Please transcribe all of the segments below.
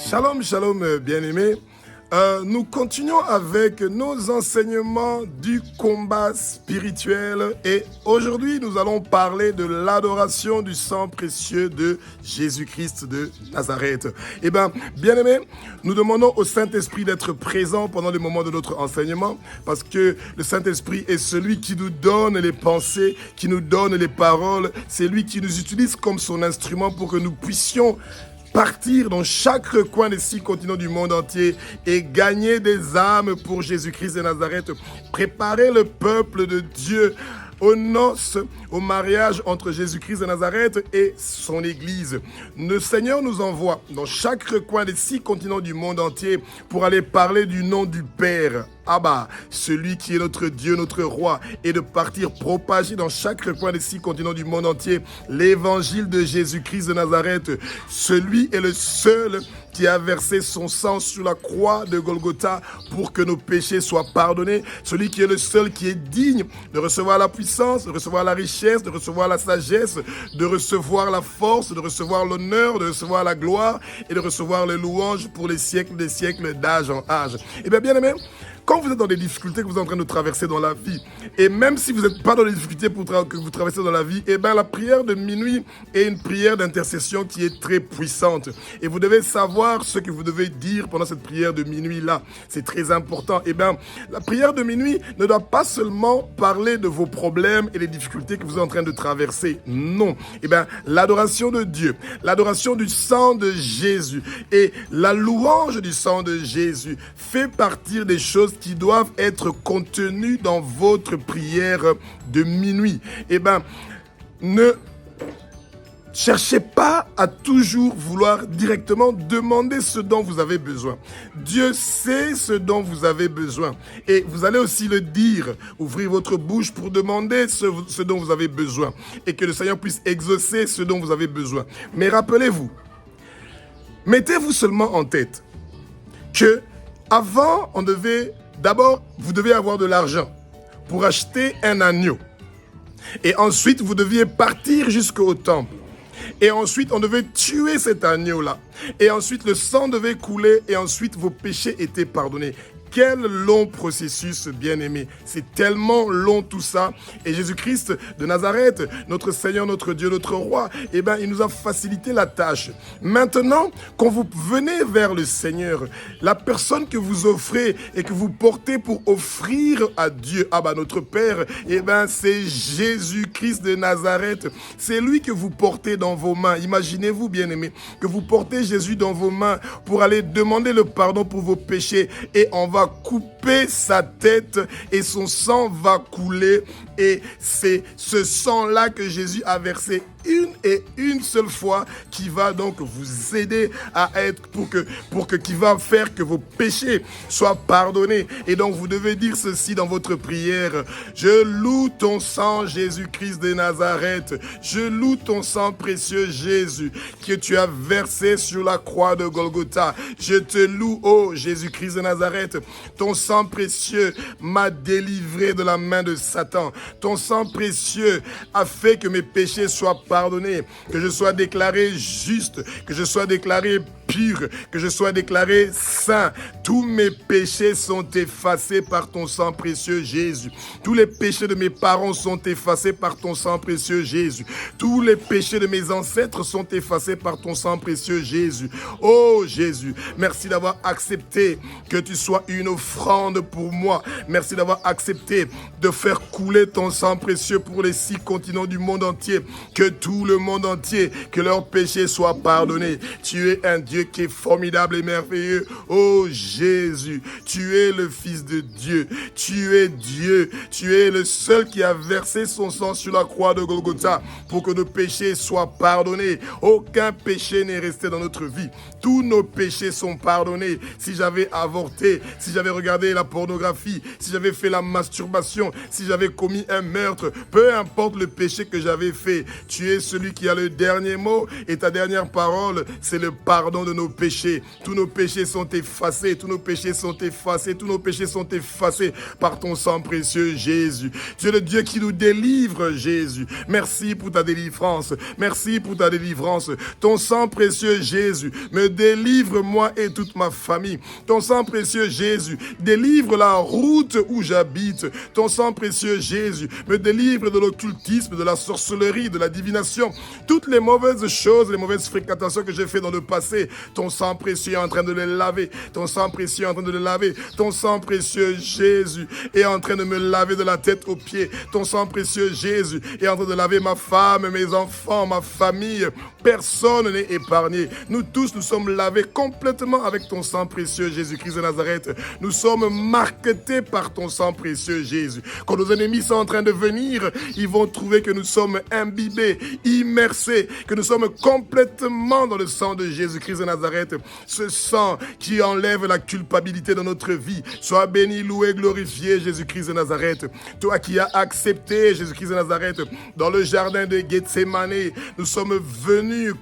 Shalom, shalom, bien-aimés. Nous continuons avec nos enseignements du combat spirituel et aujourd'hui nous allons parler de l'adoration du sang précieux de Jésus-Christ de Nazareth. Eh bien, bien-aimés, nous demandons au Saint-Esprit d'être présent pendant les moments de notre enseignement parce que le Saint-Esprit est celui qui nous donne les pensées, qui nous donne les paroles, c'est lui qui nous utilise comme son instrument pour que nous puissions partir dans chaque coin des 6 continents du monde entier et gagner des âmes pour Jésus-Christ de Nazareth. Préparer le peuple de Dieu aux noces, au mariage entre Jésus-Christ de Nazareth et son Église. Le Seigneur nous envoie dans chaque coin des 6 continents du monde entier pour aller parler du nom du Père. Abba, celui qui est notre Dieu, notre roi, et de partir propager dans chaque coin des 6 continents du monde entier l'évangile de Jésus-Christ de Nazareth. Celui est le seul qui a versé son sang sur la croix de Golgotha pour que nos péchés soient pardonnés. Celui qui est le seul qui est digne de recevoir la puissance, de recevoir la richesse, de recevoir la sagesse, de recevoir la force, de recevoir l'honneur, de recevoir la gloire et de recevoir les louanges pour les siècles des siècles, d'âge en âge. Eh bien, bien-aimés, quand vous êtes dans des difficultés que vous êtes en train de traverser dans la vie, et même si vous n'êtes pas dans les difficultés que vous traversez dans la vie, eh bien la prière de minuit est une prière d'intercession qui est très puissante. Et vous devez savoir ce que vous devez dire pendant cette prière de minuit-là. C'est très important. Eh bien, la prière de minuit ne doit pas seulement parler de vos problèmes et des difficultés que vous êtes en train de traverser. Non. Eh bien, l'adoration de Dieu, l'adoration du sang de Jésus et la louange du sang de Jésus fait partie des choses qui doivent être contenues dans votre prière de minuit. Eh bien, ne cherchez pas à toujours vouloir directement demander ce dont vous avez besoin. Dieu sait ce dont vous avez besoin. Et vous allez aussi le dire, ouvrir votre bouche pour demander ce dont vous avez besoin. Et que le Seigneur puisse exaucer ce dont vous avez besoin. Mais rappelez-vous, mettez-vous seulement en tête que avant, vous deviez avoir de l'argent pour acheter un agneau. Et ensuite, vous deviez partir jusqu'au temple. Et ensuite, on devait tuer cet agneau-là. Et ensuite, le sang devait couler et ensuite, vos péchés étaient pardonnés. Quel long processus, bien-aimé. C'est tellement long tout ça. Et Jésus-Christ de Nazareth, notre Seigneur, notre Dieu, notre Roi, eh bien, il nous a facilité la tâche. Maintenant, quand vous venez vers le Seigneur, la personne que vous offrez et que vous portez pour offrir à Dieu, notre Père, eh bien, c'est Jésus-Christ de Nazareth. C'est lui que vous portez dans vos mains. Imaginez-vous, bien-aimé, que vous portez Jésus dans vos mains pour aller demander le pardon pour vos péchés et on va couper sa tête et son sang va couler et c'est ce sang-là que Jésus a versé une seule fois qui va donc vous aider à être qui va faire que vos péchés soient pardonnés. Et donc vous devez dire ceci dans votre prière: je loue ton sang Jésus-Christ de Nazareth, je loue ton sang précieux Jésus que tu as versé sur la croix de Golgotha. Je te loue, ô Jésus-Christ de Nazareth, ton sang précieux m'a délivré de la main de Satan. Ton sang précieux a fait que mes péchés soient pardonnés, que je sois déclaré juste, que je sois déclaré pur, que je sois déclaré saint. Tous mes péchés sont effacés par ton sang précieux Jésus. Tous les péchés de mes parents sont effacés par ton sang précieux Jésus. Tous les péchés de mes ancêtres sont effacés par ton sang précieux Jésus. Oh Jésus, merci d'avoir accepté que tu sois une offrande pour moi. Merci d'avoir accepté de faire couler ton sang précieux pour les 6 continents du monde entier. Que tout le monde entier, que leurs péchés soient pardonnés. Tu es un Dieu qui est formidable et merveilleux. Oh Jésus, tu es le Fils de Dieu. Tu es Dieu. Tu es le seul qui a versé son sang sur la croix de Golgotha pour que nos péchés soient pardonnés. Aucun péché n'est resté dans notre vie. Tous nos péchés sont pardonnés. Si j'avais avorté, si j'avais regardé la pornographie, si j'avais fait la masturbation, si j'avais commis un meurtre, peu importe le péché que j'avais fait, tu es celui qui a le dernier mot et ta dernière parole, c'est le pardon de nos péchés. Tous nos péchés sont effacés, tous nos péchés sont effacés, tous nos péchés sont effacés par ton sang précieux, Jésus. Tu es le Dieu qui nous délivre, Jésus. Merci pour ta délivrance. Merci pour ta délivrance. Ton sang précieux, Jésus, me délivre moi et toute ma famille. Ton sang précieux, Jésus, délivre la route où j'habite. Ton sang précieux, Jésus, me délivre de l'occultisme, de la sorcellerie, de la divination. Toutes les mauvaises choses, les mauvaises fréquentations que j'ai fait dans le passé, ton sang précieux est en train de les laver. Ton sang précieux est en train de les laver. Ton sang précieux, Jésus, est en train de me laver de la tête aux pieds. Ton sang précieux, Jésus, est en train de laver ma femme, mes enfants, ma famille. Personne n'est épargné. Nous tous, nous sommes lavés complètement avec ton sang précieux, Jésus-Christ de Nazareth. Nous sommes marquetés par ton sang précieux, Jésus. Quand nos ennemis sont en train de venir, ils vont trouver que nous sommes imbibés, immersés, que nous sommes complètement dans le sang de Jésus-Christ de Nazareth. Ce sang qui enlève la culpabilité dans notre vie. Sois béni, loué, glorifié, Jésus-Christ de Nazareth. Toi qui as accepté, Jésus-Christ de Nazareth, dans le jardin de Gethsemane, nous sommes venus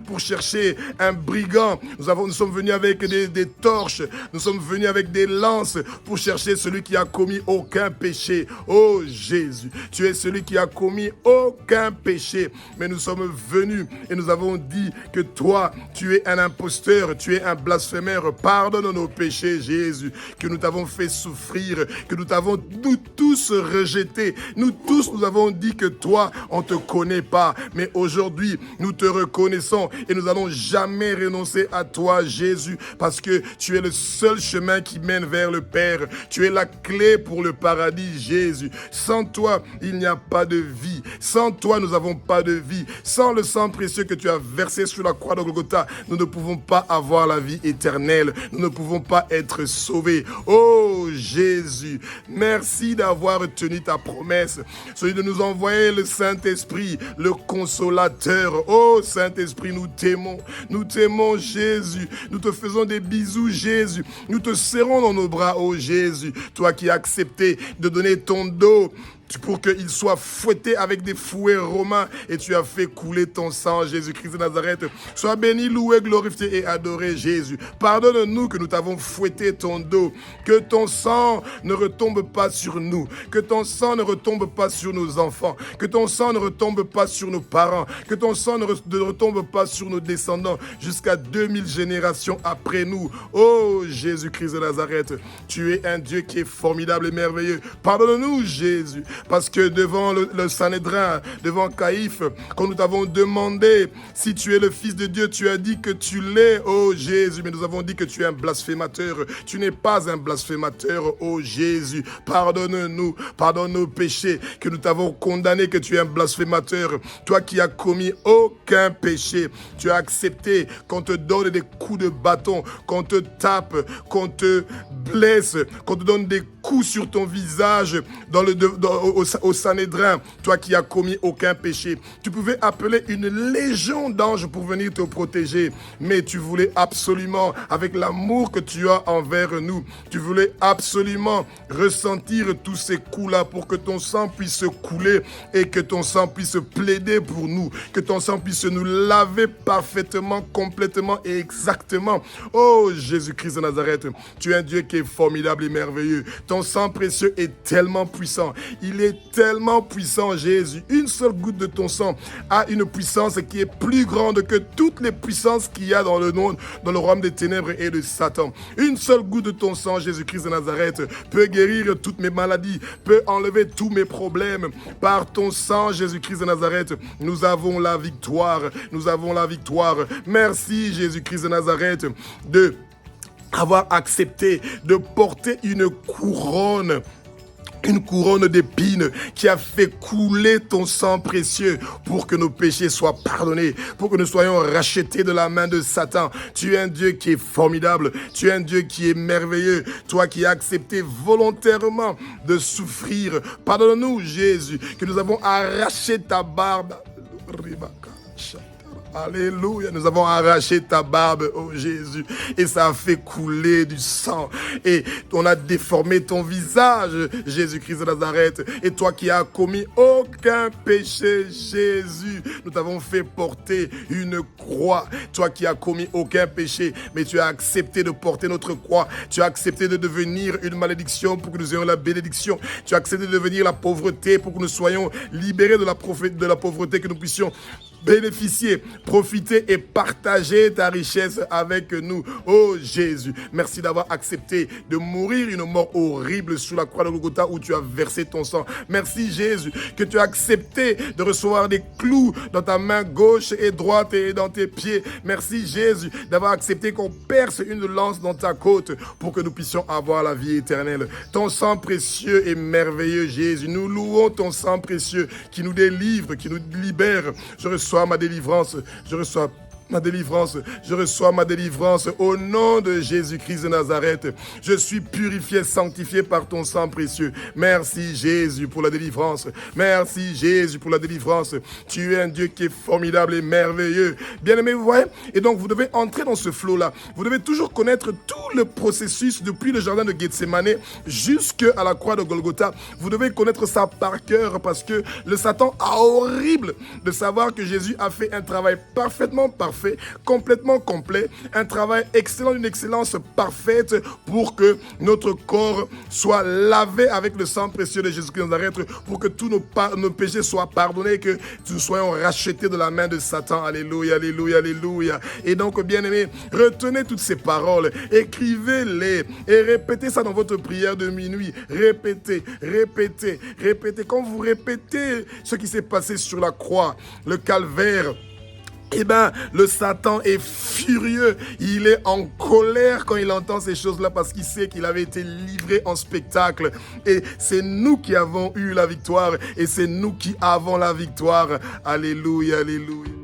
pour chercher un brigand. Nous sommes venus avec des torches. Nous sommes venus avec des lances pour chercher celui qui a commis aucun péché. Oh Jésus, tu es celui qui a commis aucun péché. Mais nous sommes venus et nous avons dit que toi, tu es un imposteur, tu es un blasphémeur. Pardonne nos péchés, Jésus, que nous t'avons fait souffrir, que nous t'avons nous tous rejetés. Nous tous, nous avons dit que toi, on ne te connaît pas. Mais aujourd'hui, nous te reconnaissons et nous n'allons jamais renoncer à toi, Jésus, parce que tu es le seul chemin qui mène vers le Père. Tu es la clé pour le paradis, Jésus. Sans toi, il n'y a pas de vie. Sans toi, nous n'avons pas de vie. Sans le sang précieux que tu as versé sur la croix de Golgotha, nous ne pouvons pas avoir la vie éternelle. Nous ne pouvons pas être sauvés. Oh Jésus, merci d'avoir tenu ta promesse, celui de nous envoyer le Saint-Esprit, le Consolateur. Oh Saint-Esprit, nous t'aimons Jésus, nous te faisons des bisous Jésus, nous te serrons dans nos bras, oh Jésus, toi qui as accepté de donner ton dos pour qu'il soit fouetté avec des fouets romains et tu as fait couler ton sang, Jésus-Christ de Nazareth. Sois béni, loué, glorifié et adoré, Jésus. Pardonne-nous que nous t'avons fouetté ton dos, que ton sang ne retombe pas sur nous, que ton sang ne retombe pas sur nos enfants, que ton sang ne retombe pas sur nos parents, que ton sang ne retombe pas sur nos descendants jusqu'à 2000 générations après nous. Oh Jésus-Christ de Nazareth, tu es un Dieu qui est formidable et merveilleux. Pardonne-nous, Jésus. Parce que devant le Sanhédrin, devant Caïphe, quand nous t'avons demandé si tu es le Fils de Dieu, tu as dit que tu l'es, oh Jésus. Mais nous avons dit que tu es un blasphémateur. Tu n'es pas un blasphémateur, oh Jésus. Pardonne-nous, pardonne nos péchés, que nous t'avons condamné, que tu es un blasphémateur. Toi qui as commis aucun péché, tu as accepté qu'on te donne des coups de bâton, qu'on te tape, qu'on te blesse, qu'on te donne des coups sur ton visage au Sanhédrin, toi qui as commis aucun péché. Tu pouvais appeler une légion d'anges pour venir te protéger, mais tu voulais absolument, avec l'amour que tu as envers nous, tu voulais absolument ressentir tous ces coups-là pour que ton sang puisse couler et que ton sang puisse plaider pour nous, que ton sang puisse nous laver parfaitement, complètement et exactement. Oh Jésus-Christ de Nazareth, tu es un Dieu qui est formidable et merveilleux. Ton sang précieux est tellement puissant. Il est tellement puissant, Jésus. Une seule goutte de ton sang a une puissance qui est plus grande que toutes les puissances qu'il y a dans le royaume des ténèbres et de Satan. Une seule goutte de ton sang, Jésus-Christ de Nazareth, peut guérir toutes mes maladies, peut enlever tous mes problèmes. Par ton sang, Jésus-Christ de Nazareth, nous avons la victoire. Nous avons la victoire. Merci, Jésus-Christ de Nazareth, de avoir accepté de porter une couronne d'épines qui a fait couler ton sang précieux pour que nos péchés soient pardonnés, pour que nous soyons rachetés de la main de Satan. Tu es un Dieu qui est formidable, tu es un Dieu qui est merveilleux, toi qui as accepté volontairement de souffrir. Pardonne-nous, Jésus, que nous avons arraché ta barbe. Alléluia. Nous avons arraché ta barbe, oh Jésus, et ça a fait couler du sang. Et on a déformé ton visage, Jésus-Christ de Nazareth. Et toi qui as commis aucun péché, Jésus, nous t'avons fait porter une croix. Toi qui as commis aucun péché, mais tu as accepté de porter notre croix. Tu as accepté de devenir une malédiction pour que nous ayons la bénédiction. Tu as accepté de devenir la pauvreté pour que nous soyons libérés de la pauvreté, que nous puissions bénéficier, profiter et partager ta richesse avec nous. Oh Jésus, merci d'avoir accepté de mourir une mort horrible sur la croix de Golgotha où tu as versé ton sang. Merci Jésus que tu as accepté de recevoir des clous dans ta main gauche et droite et dans tes pieds. Merci Jésus d'avoir accepté qu'on perce une lance dans ta côte pour que nous puissions avoir la vie éternelle. Ton sang précieux et merveilleux Jésus, nous louons ton sang précieux qui nous délivre, qui nous libère. Je reçois ma délivrance, je reçois ma délivrance, je reçois ma délivrance au nom de Jésus-Christ de Nazareth. Je suis purifié, sanctifié par ton sang précieux. Merci Jésus pour la délivrance. Merci Jésus pour la délivrance. Tu es un Dieu qui est formidable et merveilleux. Bien-aimés, vous voyez? Et donc vous devez entrer dans ce flot-là. Vous devez toujours connaître tout le processus depuis le jardin de Gethsémané jusqu'à la croix de Golgotha. Vous devez connaître ça par cœur parce que le Satan a horrible de savoir que Jésus a fait un travail parfaitement parfait, complètement complet, un travail excellent, d'une excellence parfaite pour que notre corps soit lavé avec le sang précieux de Jésus-Christ de Nazareth, pour que tous nos péchés soient pardonnés, que nous soyons rachetés de la main de Satan. Alléluia, alléluia, alléluia. Et donc, bien-aimés, retenez toutes ces paroles, écrivez-les et répétez ça dans votre prière de minuit. Répétez, répétez, répétez. Quand vous répétez ce qui s'est passé sur la croix, le calvaire, eh bien, le Satan est furieux. Il est en colère quand il entend ces choses-là parce qu'il sait qu'il avait été livré en spectacle. Et c'est nous qui avons eu la victoire et c'est nous qui avons la victoire. Alléluia, alléluia.